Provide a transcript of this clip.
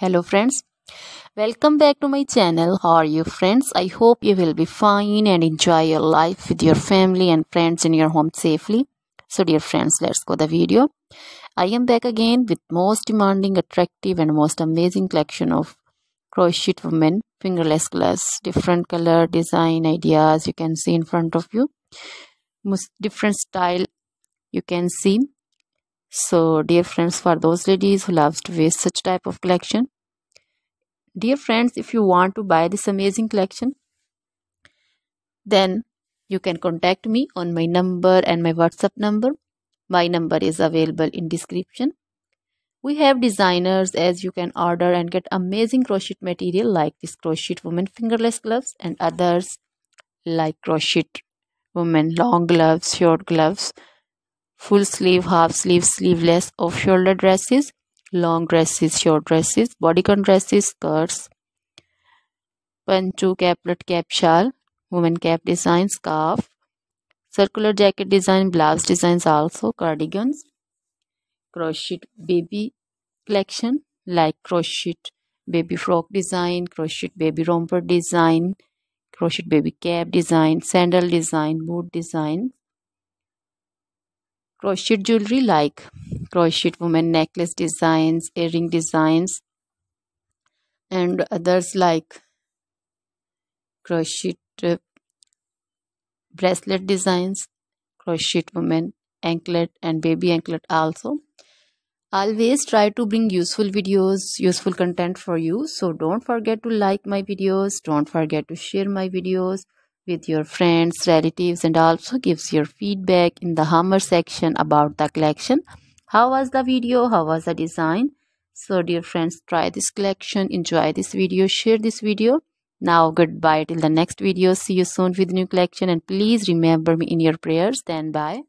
Hello friends, welcome back to my channel. How are you friends? I hope you will be fine and enjoy your life with your family and friends in your home safely. So dear friends, let's go the video. I am back again with most demanding, attractive and most amazing collection of crochet women fingerless gloves. Different color, design, ideas you can see in front of you. Most different style you can see. So dear friends, for those ladies who loves to wear such type of collection, dear friends, if you want to buy this amazing collection, then you can contact me on my number and my WhatsApp number. My number is available in description. We have designers as you can order and get amazing crochet material like this crochet woman fingerless gloves and others like crochet woman long gloves, short gloves, full sleeve, half sleeve, sleeveless, off shoulder dresses, long dresses, short dresses, bodycon dresses, skirts, panchu, caplet, cap shawl, woman cap design, scarf, circular jacket design, blouse designs, also cardigans, crochet baby collection like crochet baby frock design, crochet baby romper design, crochet baby cap design, sandal design, boot design, crochet jewelry like crochet woman necklace designs, earring designs, and others like crochet bracelet designs, crochet woman anklet and baby anklet also. Always try to bring useful videos, useful content for you. So don't forget to like my videos, don't forget to share my videos with your friends, relatives, and also gives your feedback in the hammer section about the collection. How was the video? How was the design? So dear friends, try this collection, enjoy this video, share this video. Now goodbye till the next video. See you soon with new collection and please remember me in your prayers. Then bye.